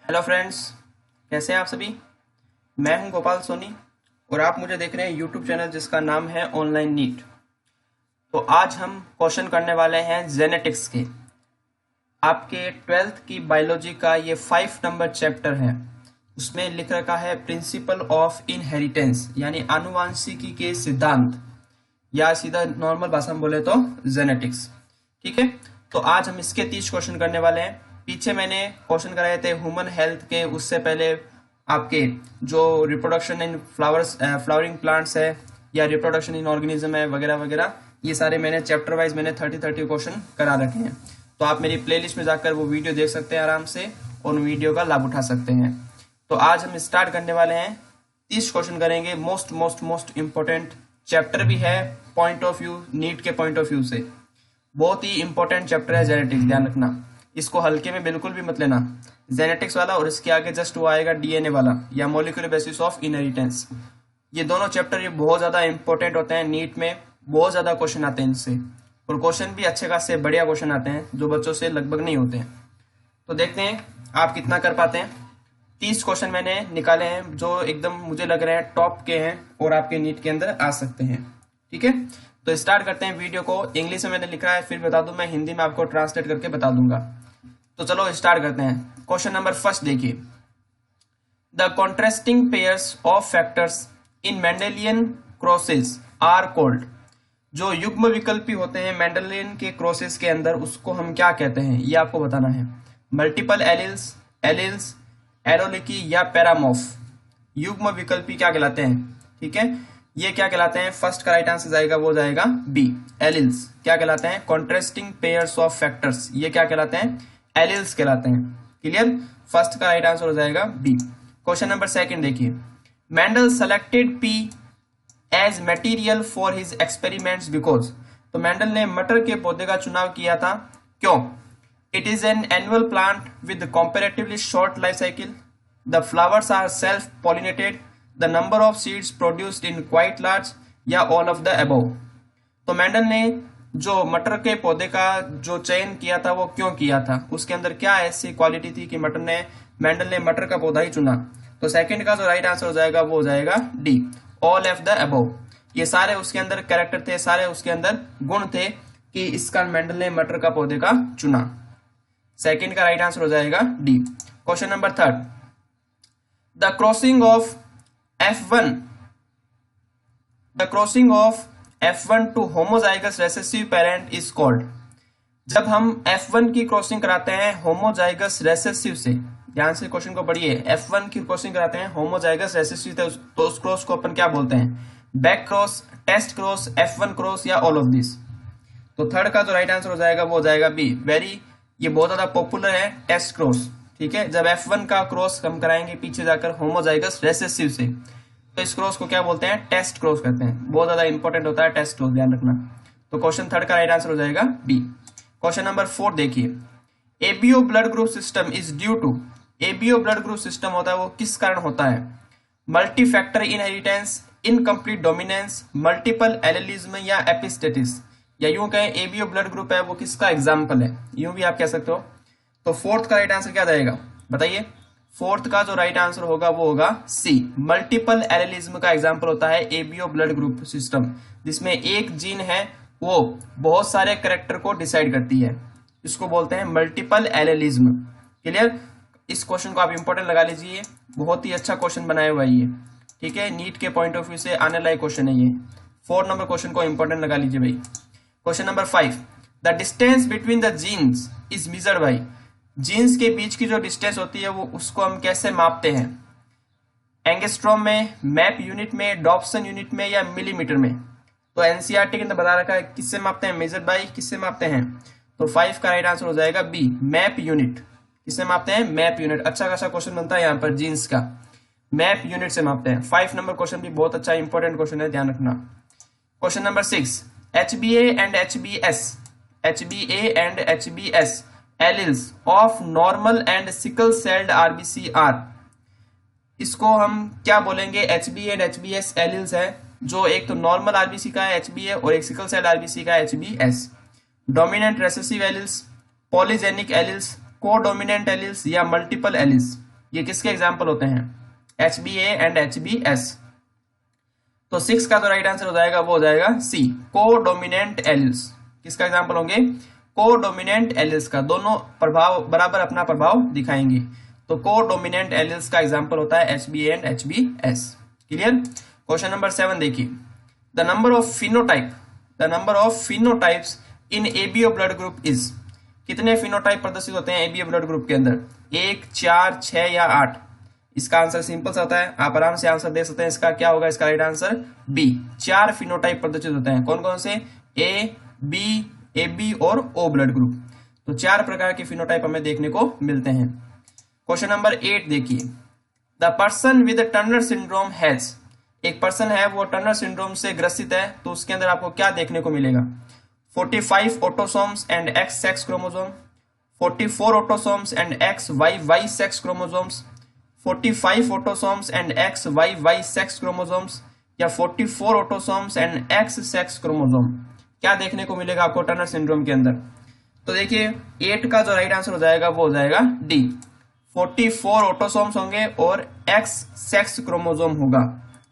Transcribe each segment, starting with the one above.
Hello friends, कैसे हैं आप सभी। मैं हूं गोपाल सोनी और आप मुझे देख रहे हैं यूट्यूब चैनल जिसका नाम है ऑनलाइन नीट। तो आज हम क्वेश्चन करने वाले हैं जेनेटिक्स के। आपके 12th की बायोलॉजी का ये 5 नंबर चैप्टर है। उसमें लिख रखा है प्रिंसिपल ऑफ इनहेरिटेंस, यानी आनुवांशिकी के सिद्धांत, या सीधा नॉर्मल भाषा में बोले तो जेनेटिक्स। ठीक है, तो आज हम इसके 30 क्वेश्चन करने वाले हैं। पीछे मैंने क्वेश्चन कराए थे ह्यूमन हेल्थ के, उससे पहले आपके जो रिप्रोडक्शन इन फ्लावरिंग प्लांट्स है या रिप्रोडक्शन इन ऑर्गेनिज्म है वगैरह वगैरह, ये सारे मैंने चैप्टर वाइज मैंने 30 क्वेश्चन करा रखे हैं। तो आप मेरी प्लेलिस्ट में जाकर वो वीडियो देख सकते हैं आराम से और उन वीडियो का लाभ उठा सकते हैं। तो आज हम स्टार्ट करने वाले हैं, 30 क्वेश्चन करेंगे। Most most most important chapter भी है पॉइंट ऑफ व्यू, नीट के पॉइंट ऑफ व्यू से बहुत ही इंपॉर्टेंट चैप्टर है जेनेटिक्स। ध्यान रखना, इसको हल्के में बिल्कुल भी मत लेना। जेनेटिक्स वाला और इसके आगे जस्ट वो आएगा डीएनए वाला या मॉलिक्यूलर बेसिस ऑफ इनहेरिटेंस। ये दोनों चैप्टर ये बहुत ज्यादा इंपॉर्टेंट होते हैं, नीट में बहुत ज्यादा क्वेश्चन आते हैं इनसे, और क्वेश्चन भी अच्छे खासे बढ़िया क्वेश्चन आते हैं जो बच्चों से लगभग नहीं होते हैं। तो देखते हैं आप कितना कर पाते हैं। 30 क्वेश्चन मैंने निकाले हैं जो एकदम मुझे लग रहे हैं टॉप के हैं और आपके नीट के अंदर आ सकते हैं। ठीक है, तो स्टार्ट करते हैं वीडियो को। इंग्लिश में मैंने लिखा है, फिर बता दूं, मैं हिंदी में आपको ट्रांसलेट करके बता दूंगा। तो चलो स्टार्ट करते हैं। क्वेश्चन नंबर फर्स्ट देखिए, the contrasting pairs of factors in Mendelian crosses are called. जो युग्म विकल्पी होते हैं मेंडेलियन के क्रॉसेस के अंदर, उसको हम क्या कहते हैं ये आपको बताना है। मल्टीपल एलिल्स, एलिल्स, एरोलिकी या पैरामॉर्फ। युग्म विकल्पी क्या कहलाते हैं, ठीक है, ये क्या कहलाते हैं। फर्स्ट का राइट आंसर जाएगा वो जाएगा बी, एलिल्स क्या कहलाते हैं, कॉन्ट्रास्टिंग पेयर्स ऑफ फैक्टर्स, ये क्या कहलाते हैं, एलिल्स कहलाते हैं। क्लियर, फर्स्ट का राइट आंसर हो जाएगा बी। क्वेश्चन नंबर सेकंड देखिए, Mendel selected pea as material for his experiments because. तो मेंडल ने मटर के पौधे का चुनाव किया था, क्यों। It is an annual plant with comparatively short life cycle, the flowers are self pollinated, the number of seeds produced in quite large, या ऑल ऑफ द अबव। तो मेंडल ने जो मटर के पौधे का जो चयन किया था वो क्यों किया था, उसके अंदर क्या ऐसी क्वालिटी थी कि मेंडल ने मटर का पौधा ही चुना। तो सेकंड का जो राइट आंसर हो जाएगा वो हो जाएगा D, all of the above. ये सारे उसके अंदर कैरेक्टर थे, सारे उसके अंदर गुण थे कि इसका मेंडल ने मटर का पौधे का चुना। सेकंड का राइट आंसर हो जाएगा D. Question number third, the crossing of F1 to homozygous recessive parent is called। जब हम F1 की क्रॉसिंग कराते हैं होमोजाइगस रेसेसिव से, ध्यान से क्वेश्चन को पढ़िए, F1 की क्रॉसिंग कराते हैं होमोजाइगस रेसेसिव से, तो उस क्रॉस को अपन क्या बोलते हैं, back cross, test cross, F1 cross, या ऑल ऑफ दिस। तो थर्ड का जो राइट आंसर हो जाएगा वो हो जाएगा बी, वेरी, ये बहुत ज्यादा पॉपुलर है, टेस्ट क्रॉस। ठीक है, जब F1 का क्रॉस हम कराएंगे पीछे जाकर होमोजाइगस रेसेसिव से, तो इस क्रॉस को क्या बोलते हैं, टेस्ट क्रॉस कहते हैं। बहुत ज्यादा इंपॉर्टेंट होता है टेस्ट क्रॉस, ध्यान रखना। तो क्वेश्चन थर्ड का राइट आंसर हो जाएगा बी। क्वेश्चन नंबर 4 देखिए, ABO blood group system is due to. ABO blood group system होता है वो किस कारण होता है, multi factor inheritance, incomplete dominance, multiple allelism, या एपिस्टेटिस। या यूं कहें एबीओ ब्लड ग्रुप है वो किसका एग्जाम्पल है, यूं भी आप कह सकते हो। तो फोर्थ का राइट आंसर क्या जाएगा बताइए। फोर्थ का जो राइट आंसर होगा वो होगा सी, मल्टीपल एलिलिज्म का एग्जांपल होता है एबीओ ब्लड ग्रुप सिस्टम, जिसमें एक जीन है वो बहुत सारे कैरेक्टर को डिसाइड करती है, इसको बोलते हैं मल्टीपल एलिलिज्म। क्लियर, इस क्वेश्चन को आप इंपॉर्टेंट लगा लीजिए, बहुत ही अच्छा क्वेश्चन बनाया हुआ है ये। ठीक है, नीट के पॉइंट ऑफ व्यू से आने लायक क्वेश्चन है ये। 4 नंबर क्वेश्चन को इंपॉर्टेंट लगा लीजिए भाई। Question number 5, the distance between the genes is measured by. Genes के बीच की जो डिस्टेंस होती है वो उसको हम कैसे मापते हैं, एंगस्ट्रॉम में, मैप यूनिट में, डॉप्सन यूनिट में, या मिलीमीटर में। तो एनसीईआरटी के अंदर बता रखा है किससे मापते हैं, मेजर्ड बाय किससे मापते हैं। तो 5 का राइट आंसर हो जाएगा बी, मैप यूनिट। किससे मापते हैं, मैप यूनिट। अच्छा खासा क्वेश्चन बनता है यहाँ पर जीन्स का, मैप यूनिट से मापते हैं। 5 नंबर क्वेश्चन भी बहुत अच्छा इंपॉर्टेंट क्वेश्चन है, ध्यान रखना। Question number 6, HbA and HbS alleles of normal and sickle celled RBC are. इसको हम क्या बोलेंगे, HbA एंड HbS एलिल्स है, जो एक तो नॉर्मल आरबीसी का है HbA और एक सिकल सेल आरबीसी का है HbS। Dominant recessive alleles, polygenic alleles, codominant alleles, या मल्टीपल एलिल्स। ये किसके एग्जाम्पल होते हैं? HbA and HbS। तो 6 का जो राइट आंसर हो जाएगा वो हो जाएगा सी, कोडोमिनेंट एलिल्स। किसका एग्जाम्पल होंगे? कोडोमिनेंट एलिल्स का। दोनों प्रभाव बराबर अपना प्रभाव दिखाएंगे, तो कोडोमिनेंट एलिल्स का एग्जाम्पल होता है HbA and HbS। Clear? Question number 7 देखिए, the number of phenotypes in ABO blood group is. कितने फिनोटाइप प्रदर्शित होते हैं ABO ब्लड ग्रुप के अंदर? 1, 4, 6 या 8? इसका आंसर सिंपल सा होता है, आप आराम से आंसर दे सकते हैं। इसका क्या होगा? इसका राइट आंसर बी, 4 फिनोटाइप प्रदर्शित होते हैं। कौन कौन से? A, B, AB और O ब्लड ग्रुप। तो 4 प्रकार के फिनोटाइप हमें देखने को मिलते हैं। क्वेश्चन नंबर 8 देखिए, the person with Turner syndrome has. एक पर्सन है वो टर्नर सिंड्रोम से ग्रसित है, तो उसके अंदर आपको क्या देखने को मिलेगा? 45 autosomes and X sex chromosome, 44 autosomes and XY sex chromosomes, 45 autosomes and XY sex chromosomes, या 44 autosomes and X sex chromosome. क्या देखने को मिलेगा आपको टर्नर सिंड्रोम के अंदर? तो देखिए 8 का जो राइट आंसर हो जाएगा वो हो जाएगा डी, 44 ऑटोसोम्स होंगे और X सेक्स क्रोमोसोम होगा।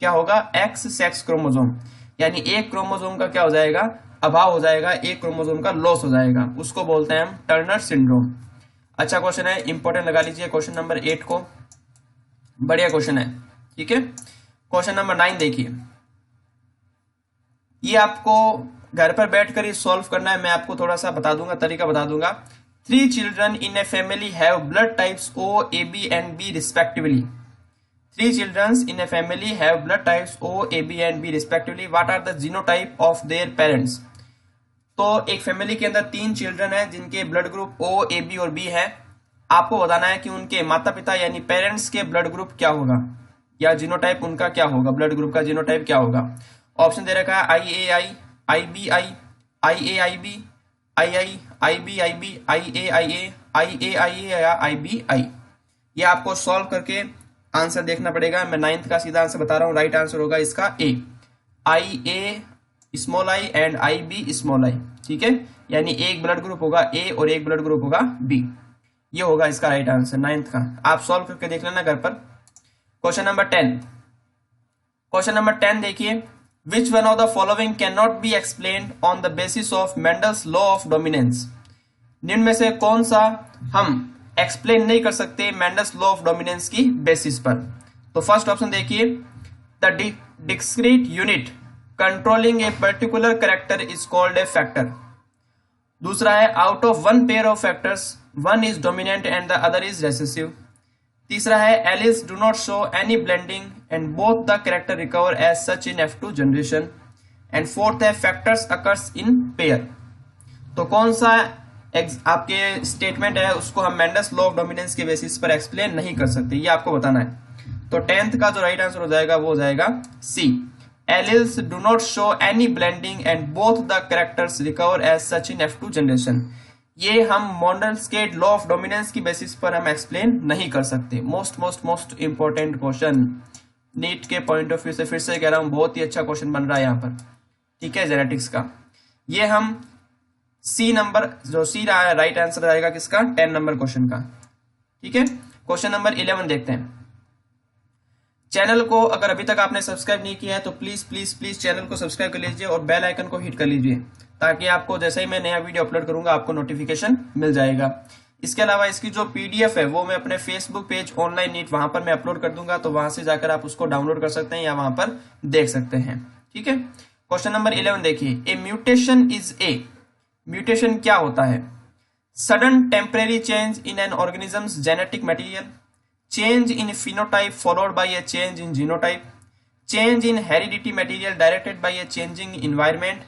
क्या होगा? X sex chromosome. यानी एक क्रोमोसोम का क्या हो जाएगा? अभाव हो जाएगा, एक क्रोमोसोम का लॉस हो जाएगा, उसको बोलते हैं हम टर्नर सिंड्रोम। अच्छा क्वेश्चन है, इंपॉर्टेंट लगा लीजिए क्वेश्चन नंबर 8 को, बढ़िया क्वेश्चन है। ठीक है, क्वेश्चन नंबर 9 देखिए, ये आपको घर पर बैठकर ही सॉल्व करना है। मैं आपको थोड़ा सा बता दूंगा, तरीका बता दूंगा। 3 children in a family have blood types O, AB and B respectively. 3 children in a family have blood types O, AB and B respectively. What are the genotype of their parents? तो एक family के अंदर 3 children है जिनके blood group O, AB और B है। आपको बताना है कि उनके माता पिता यानी पेरेंट्स के ब्लड ग्रुप क्या होगा, या जीनोटाइप उनका क्या होगा, ब्लड ग्रुप का जीनोटाइप क्या होगा। ऑप्शन दे रखा है IAI, IBI, IAIB, II, IBIB, IAIA, IAIA या IBI। ये आपको सॉल्व करके आंसर देखना पड़ेगा। मैं 9th का सीधा आंसर बता रहा हूं, राइट आंसर होगा इसका A, IA small I and IB small I। ठीक है, यानी एक ब्लड ग्रुप होगा A और एक ब्लड ग्रुप होगा B। ये होगा इसका राइट आंसर 9th का। आप सॉल्व करके देख लेना घर पर। क्वेश्चन नंबर 10, क्वेश्चन नंबर 10 देखिए, which one of the following can not be explained on the basis of Mendel's law of dominance. निम्न में से कौन सा हम एक्सप्लेन नहीं कर सकते मेंडल्स लॉ ऑफ डोमिनेंस की बेसिस पर? तो फर्स्ट ऑप्शन देखिए, the discrete unit controlling a particular character is called a factor. दूसरा है, out of one pair of factors one is dominant and the other is recessive. तीसरा है, alleles do not show any blending and both the character recover as such in F2 generation. And fourth है, factors occurs in pair. तो कौन सा आपके statement है उसको हम मेंडल्स लॉ ऑफ डोमिनेंस के बेसिस पर एक्सप्लेन नहीं कर सकते, ये आपको बताना है। तो 10th का जो राइट आंसर हो जाएगा वो हो जाएगा C, alleles do not show any blending and both the characters recover as such in F2 generation. ये हम मॉडल्स के लॉ ऑफ डोमिनेंस की बेसिस पर हम एक्सप्लेन नहीं कर सकते। मोस्ट इंपॉर्टेंट क्वेश्चन नीट के पॉइंट ऑफ व्यू से, फिर से कह रहा हूं बहुत ही अच्छा क्वेश्चन बन रहा है यहाँ पर। ठीक है, जेनेटिक्स का ये हम सी नंबर, जो सी रहा है राइट आंसर आएगा किसका? 10 नंबर क्वेश्चन का। ठीक है, क्वेश्चन नंबर 11 देखते हैं। चैनल को अगर अभी तक आपने सब्सक्राइब नहीं किया है तो प्लीज प्लीज प्लीज चैनल को सब्सक्राइब कर लीजिए और बेल आइकन को हिट कर लीजिए, ताकि आपको जैसे ही मैं नया वीडियो अपलोड करूंगा आपको नोटिफिकेशन मिल जाएगा। इसके अलावा इसकी जो PDF है वो मैं अपने फेसबुक पेज ऑनलाइन नीट वहां पर मैं अपलोड कर दूंगा, तो वहां से जाकर आप उसको डाउनलोड कर सकते हैं या वहां पर देख सकते हैं। ठीक है, क्वेश्चन नंबर 11 देखिए, a mutation is a. Mutation क्या होता है? Sudden temporary change in an organism's genetic material, change in phenotype followed by a change in genotype, change in heredity material directed by a changing environment,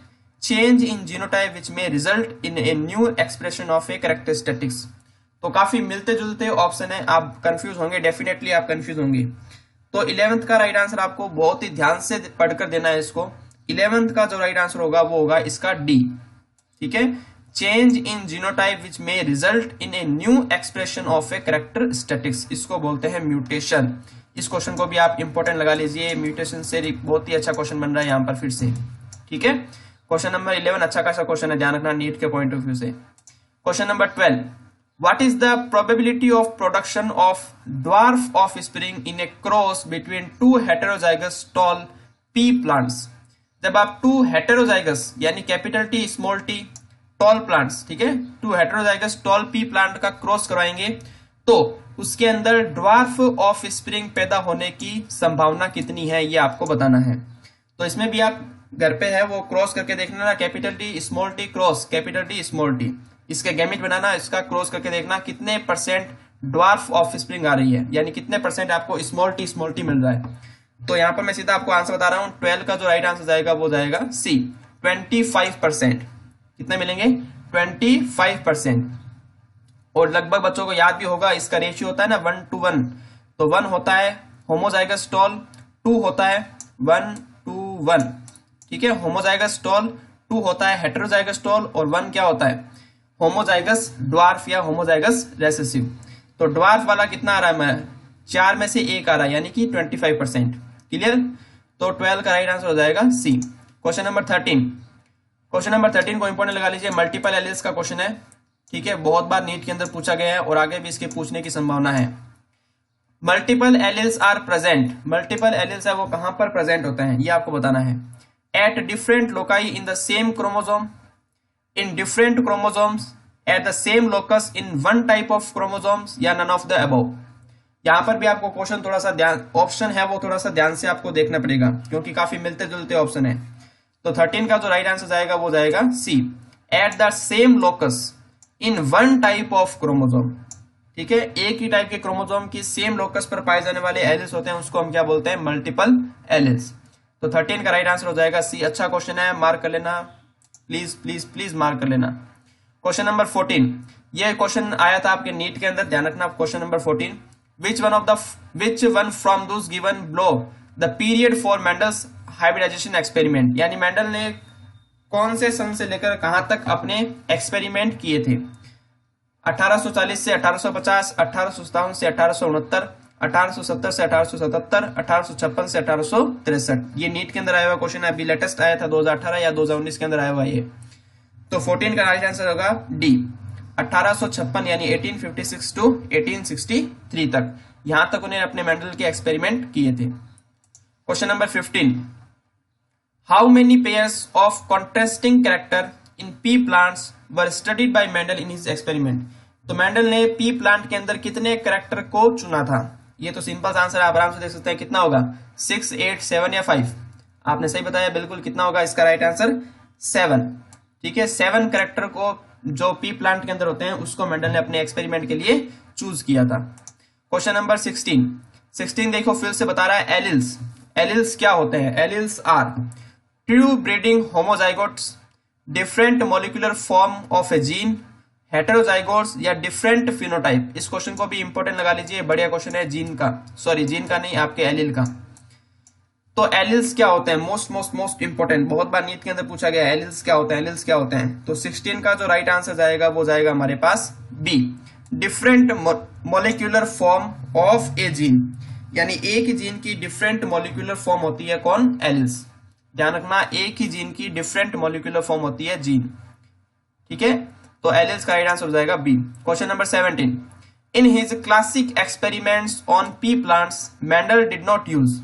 change in genotype which में result in a new expression of a characteristics. तो काफी मिलते जुलते option है, आप confuse होंगे, definitely आप confuse होंगे। तो 11th का राइट आंसर आपको बहुत ही ध्यान से पढ़कर देना है इसको। 11th का जो राइट आंसर होगा वो होगा इसका डी। ठीक है, चेंज इन जीनोटाइप विच में result in a new expression of a characteristics, इसको बोलते हैं म्यूटेशन। इस क्वेश्चन को भी आप इंपॉर्टेंट लगा लीजिए, म्यूटेशन से बहुत ही अच्छा क्वेश्चन बन रहा है यहाँ पर फिर से। ठीक है, क्वेश्चन नंबर 11 अच्छा खासा क्वेश्चन है, ध्यान रखना नीट के पॉइंट ऑफ व्यू से। Question number 12, What is the probability of production of dwarf offspring in a cross between two heterozygous tall pea plants? जब आप टू हेटेरोजाइगस यानी capital T small T tall plants, ठीक है, two heterozygous tall pea plant का cross करवाएंगे तो उसके अंदर ड्वार्फ ऑफ स्प्रिंग पैदा होने की संभावना कितनी है, ये आपको बताना है। तो इसमें भी आप घर पे है वो क्रॉस करके देखना ना, capital T small T cross capital T small T, इसके गैमेट बनाना, इसका क्रॉस करके देखना कितने परसेंट ड्वार्फ ऑफ स्प्रिंग आ रही है, यानी कितने परसेंट आपको स्मॉल टी मिल रहा है। तो यहाँ पर मैं सीधा आपको आंसर बता रहा हूँ, 12 का जो राइट आंसर जाएगा वो जाएगा सी, 25%। कितने मिलेंगे? 25%। और लगभग बच्चों को याद भी होगा, इसका रेशियो होता है ना 1:1। तो 1 होता है होमोजाइगस टॉल, 2 होता है 1:1, ठीक है, होमोजाइगस टॉल, 2 होता है हेटेरोजाइगस टॉल, और 1 क्या होता है? होमोजाइगस ड्वार्फ या होमोजाइगस रेसेसिव। तो ड्वार्फ वाला कितना आ रहा है? 4 में से 1 आ रहा है, यानी कि 25%। क्लियर? तो 12 का राइट आंसर हो जाएगा C. Question number 13, question number 13 को इंपॉर्टेंट लगा लीजिए, मल्टीपल एलिल्स का क्वेश्चन है, ठीक है, बहुत बार नीट के अंदर पूछा गया है और आगे भी इसके पूछने की संभावना है। Multiple alleles are present, multiple alleles है वो कहां पर प्रेजेंट होते हैं, ये आपको बताना है। At different loci in the same chromosome, in different chromosomes, eight the same locus in one type of chromosomes, या नन ऑफ द अबव। यहां पर भी आपको क्वेश्चन थोड़ा सा ध्यान, ऑप्शन है वो थोड़ा सा ध्यान से आपको देखना पड़ेगा क्योंकि काफी मिलते जुलते ऑप्शन है। तो 13 का जो राइट आंसर जाएगा वो जाएगा C, at the same locus in one type of chromosome, ठीक है, एक ही टाइप के क्रोमोसोम की सेम लोकस पर पाए जाने वाले एलिल्स होते हैं, उसको हम क्या बोलते हैं? Multiple alleles. तो 13 का राइट आंसर हो जाएगा सी। अच्छा क्वेश्चन है, मार्क कर लेना प्लीज प्लीज प्लीज, मार्क कर लेना। क्वेश्चन नंबर 14, ये क्वेश्चन आया था आपके नीट के अंदर, ध्यान रखना। Question number 14, which one from those given below the period for Mendel's hybridization experiment, यानी मेंडल ने कौन से सन से लेकर कहां तक अपने एक्सपेरिमेंट किए थे? 1840 से 1850, 1857 से 1869, 1870 से 1877, 1856 से 1863। ये नीट के अंदर आया हुआ क्वेश्चन है, अभी लेटेस्ट आया था 2018 या 2019 के अंदर आया हुआ ये। तो 14 का राइट आंसर होगा डी, 1856 यानी 1856 टू 1863 तक, यहां तक उन्हें अपने मेंडल के एक्सपेरिमेंट किए थे। Question number 15, how many pairs of contrasting character in P plants were studied by Mendel in his experiment. तो मेंडल ने पी प्लांट के अंदर कितने कैरेक्टर को चुना था? ये तो सिंपल आंसर आप आराम से देख सकते हैं, कितना होगा? 6, 8, 7 या 5? आपने सही बताया, बिल्कुल। कितना होगा इसका राइट आंसर? 7, ठीक है, 7 कैरेक्टर को जो पी प्लांट के अंदर होते हैं उसको मेंडल ने अपने एक्सपेरिमेंट के लिए चूज किया था। क्वेश्चन नंबर 16 देखो फिर से बता रहा है एलिल्स। एलिल्स क्या होते हैं? Alleles are true breeding homozygotes, different molecular form of a gene, heterozygotes, या डिफरेंट फिनोटाइप। इस क्वेश्चन को भी इंपॉर्टेंट लगा लीजिए, बढ़िया क्वेश्चन है जीन का, सॉरी जीन का नहीं, आपके एलिल का। तो एलिल्स क्या होते हैं? मोस्ट इंपॉर्टेंट, बहुत बार नीट के अंदर पूछा गया एलिल्स क्या होते हैं, एलिल्स क्या होते हैं। तो 16 का जो राइट आंसर जाएगा वो जाएगा हमारे पास B, different molecular form of a gene, यानी एक ही जीन की डिफरेंट मॉलिक्यूलर फॉर्म होती है कौन? एलिल्स। ध्यान रखना, एक ही जीन की डिफरेंट मॉलिक्यूलर फॉर्म होती है जीन, ठीक है। तो एलिल्स का राइट आंसर हो जाएगा B. Question number 17, in his classic experiments on pea plants Mendel did not use.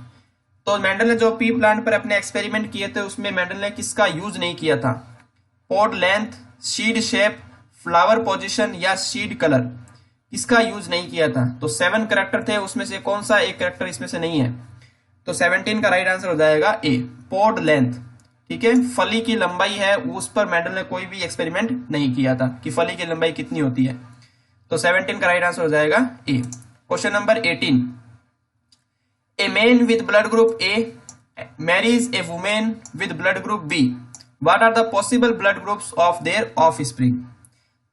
तो मेंडल ने जो पी प्लांट पर अपने एक्सपेरिमेंट किए थे उसमें मेंडल ने किसका यूज नहीं किया था? Pod length, seed shape, flower position, या सीड कलर, किसका यूज नहीं किया था? तो 7 कैरेक्टर थे, उसमें से कौन सा एक कैरेक्टर इसमें से नहीं है? तो 17 का राइट आंसर हो जाएगा ए, पॉड लेंथ, ठीक है, फली की लंबाई है, उस पर मेंडल ने कोई भी एक्सपेरिमेंट नहीं किया था कि फली की लंबाई कितनी होती है। तो 17 का राइट आंसर हो जाएगा A. Question number 18, A man with blood group A marries a woman with blood group B. What are the possible blood groups of their offspring?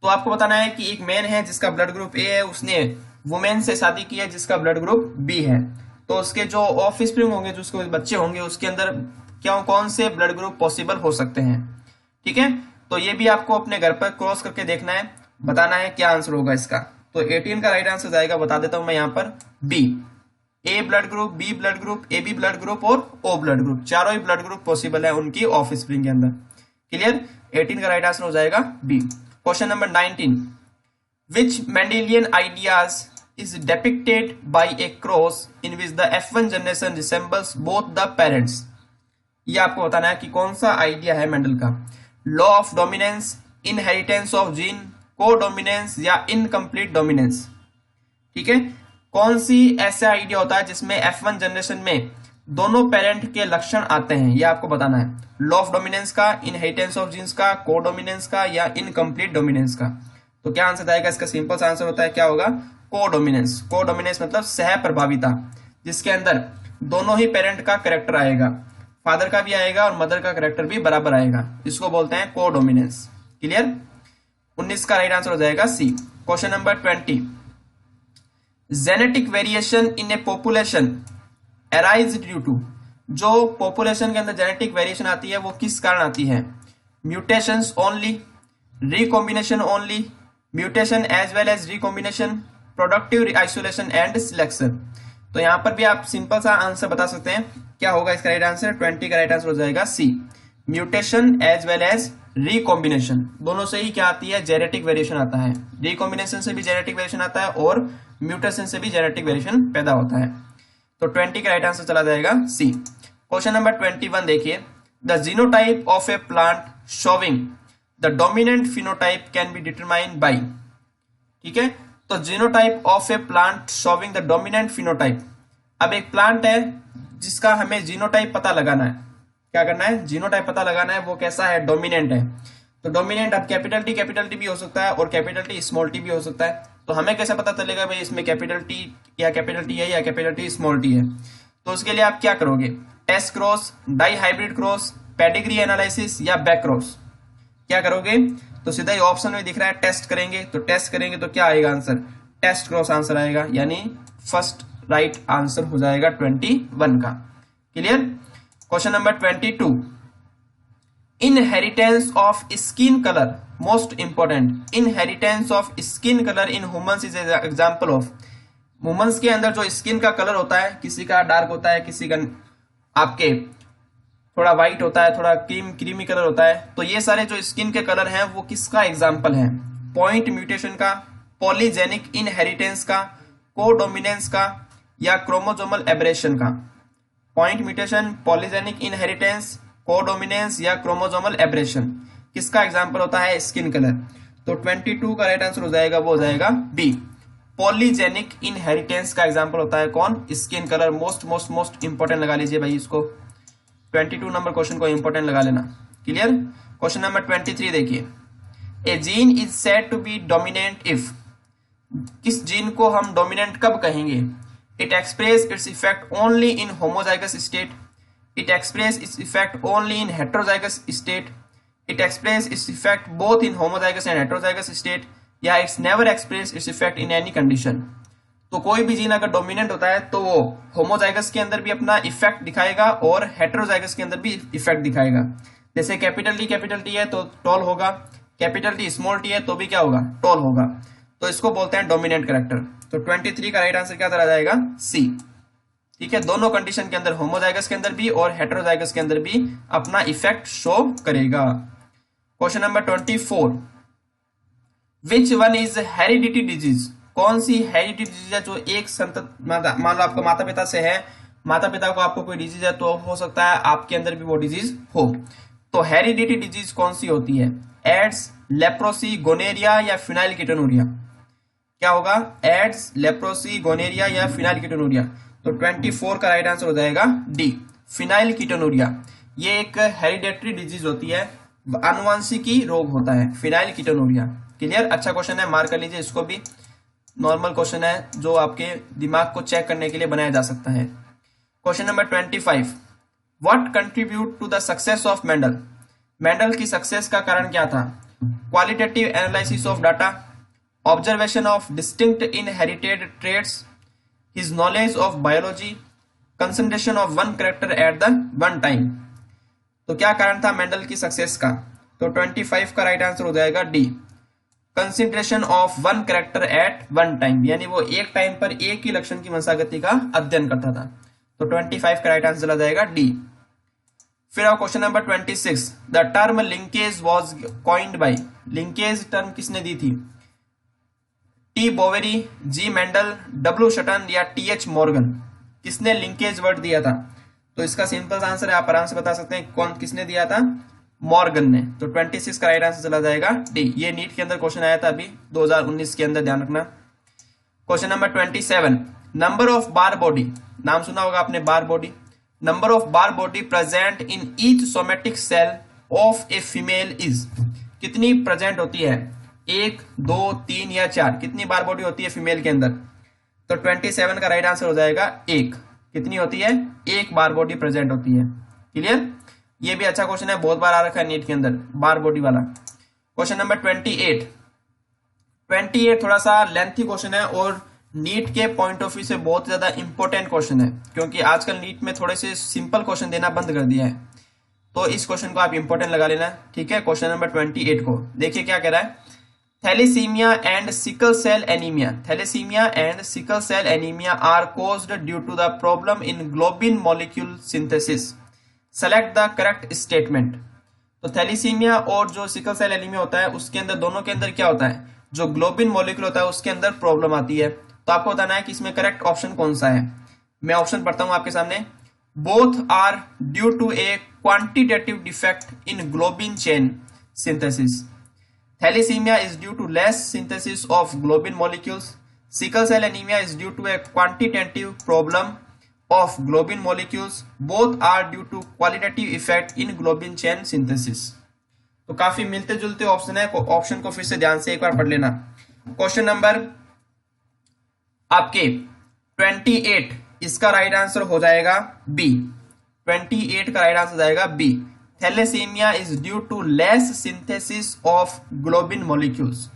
तो आपको बताना है कि एक मैन है जिसका ब्लड ग्रुप ए है, उसने वुमेन से शादी की है जिसका ब्लड ग्रुप बी है, तो उसके जो ऑफस्प्रिंग होंगे, जो उसके बच्चे होंगे, उसके अंदर क्या कौन से ब्लड ग्रुप पॉसिबल हो सकते हैं, ठीक है। तो ये भी आपको अपने घर पर क्रॉस करके देखना है, बताना है क्या आंसर होगा इसका। तो 18 का राइट आंसर जाएगा, बता देता हूं मैं यहाँ पर, B, A blood group, B blood group, A B blood group और ओ ब्लड ग्रुप, चारों ही ब्लड ग्रुप पॉसिबल है उनकी ऑफस्प्रिंग के अंदर। क्लियर? 18 का राइट आंसर हो जाएगा B. Question number 19, Which Mendelian ideas is depicted by a cross in which the F1 generation resembles both the parents? ये आपको बताना है कि कौन सा आइडिया है मेंडल का, law of dominance, inheritance of gene, को डोमिनेंस या इनकम्प्लीट डोमिनेंस। ठीक है, कौन सी ऐसा आइडिया होता है जिसमें F1 जनरेशन में दोनों पेरेंट के लक्षण आते हैं, ये आपको बताना है। लॉ ऑफ डोमिनेंस का, इनहेरिटेंस ऑफ जीन्स का, को डोमिनेंस का या इनकम्प्लीट डोमिनेंस का। तो क्या आंसर आएगा इसका? सिंपल सा आंसर होता है, क्या होगा? को डोमिनेंस। को डोमिनेंस मतलब सह प्रभाविता, जिसके अंदर दोनों ही पेरेंट का कैरेक्टर आएगा, फादर का भी आएगा और मदर का कैरेक्टर भी बराबर आएगा, इसको बोलते हैं को डोमिनेंस। क्लियर? 19 का राइट आंसर हो जाएगा C. Question number 20, genetic variation in a population arise due to, जो पॉपुलेशन के अंदर जेनेटिक वेरिएशन आती है वो किस कारण आती है? Mutations only, recombination only, mutation as well as recombination, productive isolation and selection. तो यहां पर भी आप सिंपल सा आंसर बता सकते हैं, क्या होगा इसका राइट आंसर? 20 का राइट आंसर हो जाएगा C, mutation as well as recombination. दोनों से ही क्या आती है? जेनेटिक वेरिएशन आता है। रिकॉम्बिनेशन से भी जेनेटिक वेरिएशन आता है और म्यूटेशन से भी जेनेटिक वेरिएशन पैदा होता है। तो 20 का राइट आंसर चला जाएगा सी। क्वेश्चन नंबर 21 देखिए, the genotype of A plant showing the dominant phenotype can be determined by. ठीक है, तो genotype of A plant showing the dominant phenotype. अब एक प्लांट है जिसका हमें जीनोटाइप पता लगाना है। क्या करना है? जीनोटाइप पता लगाना है, वो कैसा है? डोमिनेंट है। तो डोमिनेंट अब कैपिटल टी भी हो सकता है और कैपिटल टी स्मॉल टी भी हो सकता है। तो हमें कैसे पता चलेगा भाई इसमें कैपिटल टी है या कैपिटल टी स्मॉल टी है? तो उसके लिए आप क्या करोगे? Test cross, dihybrid cross, pedigree analysis या बैक क्रॉस। क्या करोगे? तो सीधा ही ऑप्शन में दिख रहा है टेस्ट करेंगे, तो टेस्ट करेंगे तो क्या आएगा आंसर? टेस्ट क्रॉस आंसर आएगा, यानी फर्स्ट राइट आंसर हो जाएगा 21 का। Clear? Question number 22, inheritance of skin colour, most important, inheritance of skin colour in humans is example of. Humans के अंदर जो स्किन का कलर होता है, किसी का डार्क होता है, किसी का आपके थोड़ा व्हाइट होता है, थोड़ा क्रीमी कलर होता है। तो ये सारे जो स्किन के कलर हैं वो किसका एग्जांपल है? पॉइंट म्यूटेशन का, पॉलीजेनिक इनहेरिटेंस का, कोडोमिनेंस का या क्रोमोसोमल एब्रेशन का। Point mutation, polygenic inheritance, codominance या क्रोमोसोमल एब्रेशन किसका एग्जांपल होता है? Skin colour. तो 22 का राइट आंसर हो जाएगा, वो हो जाएगा बी, पॉलीजेनिक इनहेरिटेंस का एग्जांपल होता है कौन? Skin colour. मोस्ट इंपॉर्टेंट लगा लीजिए भाई इसको, 22 नंबर क्वेश्चन को इंपॉर्टेंट लगा लेना। क्लियर? क्वेश्चन नंबर 23 देखिए, a gene is said to be dominant if. किस जीन को हम डोमिनेंट कब कहेंगे? It express its effect only in homozygous state, it express its effect only in heterozygous state, it express its effect both in homozygous and heterozygous state, या its never express its effect in any condition. तो कोई भी gene अगर dominant होता है तो वो homozygous के अंदर भी अपना इफेक्ट दिखाएगा और हेटेरोजाइगस के अंदर भी इफेक्ट दिखाएगा। जैसे कैपिटल टी है तो टॉल होगा, कैपिटल टी स्मॉल टी है तो भी क्या होगा? टॉल होगा। तो इसको बोलते हैं डोमिनेंट कैरेक्टर। तो 23 का राइट आंसर क्या चला जाएगा? सी। ठीक है, दोनों कंडीशन के अंदर, होमोजाइगस के अंदर भी और हेटेरोजाइगस के अंदर भी अपना इफेक्ट शो करेगा। Question number 24, which one is heredity disease. कौन सी हेरिडिटी डिजीज है जो एक संतत, मान लो आपको माता पिता से है, माता पिता को आपको कोई डिजीज है तो हो सकता है आपके अंदर भी वो डिजीज हो। तो हेरिडिटी डिजीज कौन सी होती है? एड्स, लेप्रोसी, गोनेरिया या फिनाइल कीटोनुरिया। क्या होगा? एड्स, लेप्रोसी, गोनेरिया या फिनाइल कीटोनुरिया। तो 24 का राइट आंसर हो जाएगा डी, फिनाइल कीटोनुरिया। ये एक हेरिडेटरी डिजीज होती है, आनुवंशिकी रोग होता है, फिनाइल कीटोनुरिया। क्लियर? अच्छा क्वेश्चन है, मार्क कर लीजिए इसको भी। नॉर्मल क्वेश्चन है जो आपके दिमाग को चेक करने के लिए बनाया जा सकता है। Question number 25, what contribute to the success of Mendel. Mendel की सक्सेस का कारण क्या था? Qualitative analysis of data, observation of distinct inherited traits, his knowledge of biology, concentration of one character at the one time. तो क्या कारण था Mendel की सक्सेस का? तो 25 का राइट आंसर हो जाएगा D, consideration of one character eight one time, यानी वो एक टाइम पर एक ही लक्षण की वंशागति का अध्ययन करता था। तो 25 का राइट आंसर चला जाएगा डी। फिर आओ question number 26, the term linkage was coined bye. Linkage term किसने दी थी? टी बोवेरी, जी मेंडल, डब्ल्यू शटन या टी एच मॉर्गन? किसने लिंकेज वर्ड दिया था? तो इसका सिंपल आंसर है, आप आराम से बता सकते हैं कौन किसने दिया था, मॉर्गन ने। तो 26 का राइट आंसर चला जाएगा डी। ये नीट के अंदर क्वेश्चन आया था अभी 2019 के अंदर, ध्यान रखना। Question number 27, number of Barr body, नाम सुना होगा आपने Barr body. Number of Barr body present in each somatic cell of a female is, कितनी प्रेजेंट होती है? 1, 2, 3 या 4? कितनी बार बॉडी होती है फीमेल के अंदर? तो 27 का राइट आंसर हो जाएगा 1। कितनी होती है? 1 बार बॉडी प्रेजेंट होती है। क्लियर? ये भी अच्छा क्वेश्चन है, बहुत बार आ रखा है नीट के अंदर बार बॉडी वाला। क्वेश्चन नंबर 28 थोड़ा सा लेंथी क्वेश्चन है और नीट के पॉइंट ऑफ व्यू से बहुत ज्यादा इंपॉर्टेंट क्वेश्चन है, क्योंकि आजकल नीट में थोड़े से सिंपल क्वेश्चन देना बंद कर दिया है। तो इस क्वेश्चन को आप इंपॉर्टेंट लगा लेना, ठीक है। क्वेश्चन नंबर 28 को देखिए क्या कह रहा है। Thalassemia and sickle cell anemia, thalassemia and sickle cell anemia are caused due to the problem in globin molecule synthesis, select the correct statement. तो थैलेसीमिया और जो सिकल सेल एनीमिया होता है उसके अंदर, दोनों के अंदर क्या होता है, जो ग्लोबिन मॉलिक्यूल होता है उसके अंदर प्रॉब्लम आती है। तो आपको बताना है कि इसमें करेक्ट ऑप्शन कौन सा है। मैं ऑप्शन पढ़ता हूं आपके सामने। Both are due to a quantitative defect in globin chain synthesis. Thalassemia is due to less synthesis of globin molecules. Sickle cell anemia is due to a quantitative problem of globin molecules. Both are due to qualitative effect in globin chain synthesis. तो काफी मिलते जुलते option है, option को फिर से ध्यान से एक बार पढ़ लेना। क्वेश्चन नंबर आपके 28, इसका राइट आंसर हो जाएगा बी। 28 का राइट आंसर जाएगा B. Thalassemia is due to less synthesis of globin molecules,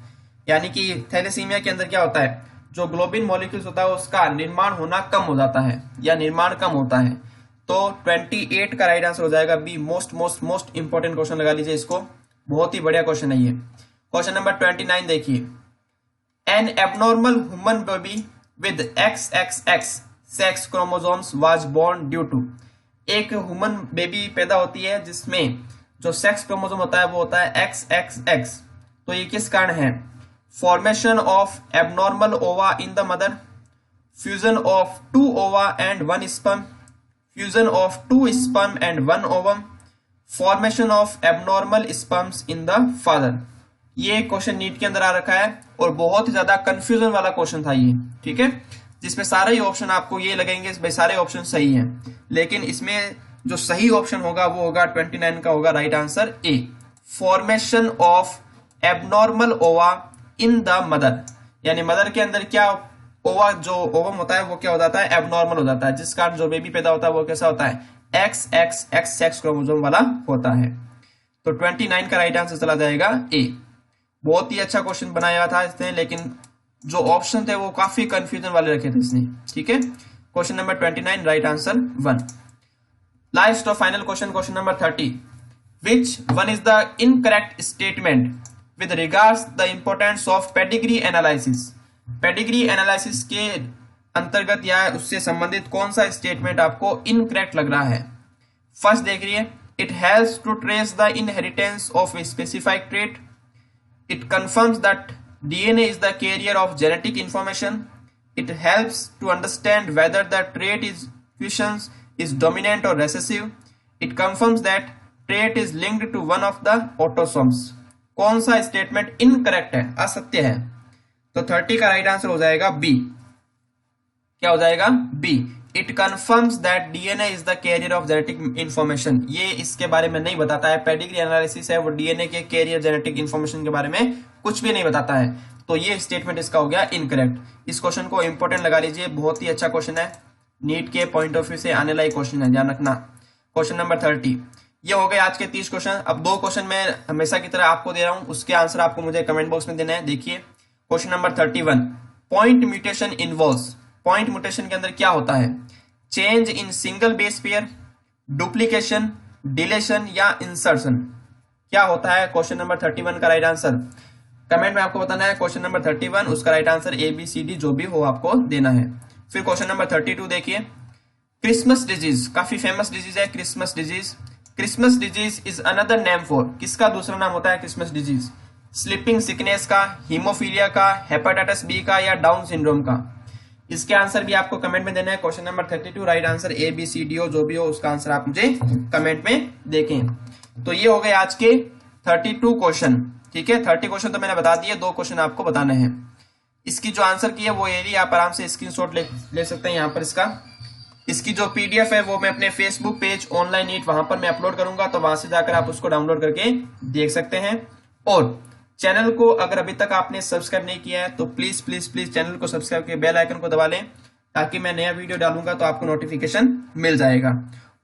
यानी कि थैलेसीमिया के अंदर क्या होता है, जो ग्लोबिन मॉलिक्यूल्स होता है उसका निर्माण होना कम हो जाता है या निर्माण कम होता है। तो 28 का राइट आंसर हो जाएगा बी। मोस्ट इंपॉर्टेंट क्वेश्चन लगा लीजिए इसको, बहुत ही बढ़िया क्वेश्चन है ये। क्वेश्चन नंबर 29 देखिए। An abnormal human baby with XXX sex chromosomes was born due to, एक ह्यूमन बेबी पैदा होती है जिसमें जो सेक्स क्रोमोसोम होता है वो होता है XXX। तो ये किस कारण है? फॉर्मेशन ऑफ एबनॉर्मल ओवा in the mother, fusion of 2 ओवा and 1 sperm, fusion of 2 sperm and 1 ovum, formation of abnormal sperms in the father. ये क्वेश्चन नीट के अंदर आ रखा है और बहुत ही ज्यादा कंफ्यूजन वाला क्वेश्चन था ये, ठीक है, जिसमें सारे ही ऑप्शन आपको ये लगेंगे भाई सारे ऑप्शन सही हैं, लेकिन इसमें जो सही ऑप्शन होगा वो होगा 29 का होगा right answer A. Formation of abnormal ओवा इन द मदर, यानी मदर के अंदर क्या ओवा, जो ओवम होता है वो क्या हो जाता है, एबनॉर्मल हो जाता है, जिस कारण जो बेबी पैदा होता है वो कैसा होता है, XXX सेक्स क्रोमोसोम वाला होता है। तो 29 का राइट आंसर चला जाएगा ए। बहुत ही अच्छा क्वेश्चन बनाया था इसने, लेकिन जो ऑप्शन थे वो काफी कंफ्यूजन वाले रखे थे इसने, ठीक है। Question number 29 right answer 1। Last और final question, question number 30। Which one is the incorrect statement with regards the importance of pedigree analysis. Pedigree analysis के अंतर्गत या उससे संबंधित कौन सा स्टेटमेंट आपको इनकरेक्ट लग रहा है? फर्स्ट देखिए, it helps to trace the inheritance of a specified trait, it confirms that DNA is the carrier of genetic information. It helps to understand whether the trait is fusions is dominant or recessive. It confirms that trait is linked to one of the autosomes. कौन सा statement incorrect है, असत्य है? तो 30 का right answer हो जाएगा B. क्या हो जाएगा? B. It confirms that DNA is the carrier of genetic information. ये इसके बारे में नहीं बताता है, पेडिग्री एनालिसिस है वो DNA के कैरियर जेनेटिक इंफॉर्मेशन के बारे में कुछ भी नहीं बताता है। तो ये स्टेटमेंट इसका हो गया इनकरेक्ट। इस क्वेश्चन को इंपॉर्टेंट लगा लीजिए, बहुत ही अच्छा क्वेश्चन है, नीट के पॉइंट ऑफ व्यू से आने लायक क्वेश्चन है, ध्यान रखना। Question number 30। ये हो गए आज के 30 क्वेश्चन। अब 2 क्वेश्चन मैं हमेशा की तरह आपको दे रहा हूं, उसके आंसर आपको मुझे कमेंट बॉक्स में देना है। देखिए question number 31। Point mutation involves, point mutation के अंदर क्या होता है? Change in single base pair, duplication, deletion या इंसर्शन, क्या होता है? क्वेश्चन नंबर 31 का राइट आंसर कमेंट में आपको बताना है। क्वेश्चन नंबर 31 उसका राइट आंसर ABCD जो भी हो आपको देना है। फिर क्वेश्चन नंबर 32 देखिए। क्रिसमस डिजीज, काफी फेमस डिजीज है Christmas disease. Christmas disease is another name for, किसका दूसरा नाम होता है क्रिसमस डिजीज? स्लीपिंग सिकनेस का, हीमोफीलिया का, हेपेटाइटिस बी का या डाउन सिंड्रोम का? इसके आंसर भी आपको कमेंट में देना है। Question number 32 right answer A B C D हो, जो भी हो उसका आंसर आप मुझे कमेंट में देखें। तो ये हो गए आज के 32 क्वेश्चन। ठीक है, 30 क्वेश्चन तो मैंने बता दिए, 2 क्वेश्चन आपको बताने हैं। इसकी जो आंसर की है वो ये आप आराम से स्क्रीनशॉट ले सकते हैं यहाँ पर इसका। इसकी जो पीडीएफ है वो मैं अपने फेसबुक पेज ऑनलाइन नीट वहां पर मैं अपलोड करूंगा, तो वहां से जाकर आप उसको डाउनलोड करके देख सकते हैं। और चैनल को अगर अभी तक आपने सब्सक्राइब नहीं किया है तो प्लीज प्लीज प्लीज चैनल को सब्सक्राइब करके बेल आइकन को दबा लें, ताकि मैं नया वीडियो डालूंगा तो आपको नोटिफिकेशन मिल जाएगा।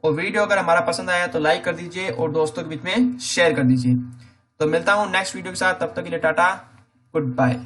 और वीडियो अगर हमारा पसंद आया तो लाइक कर दीजिए और दोस्तों के बीच में शेयर कर दीजिए। तो मिलता हूं नेक्स्ट वीडियो के साथ, तब तक के लिए टाटा, गुड बाय।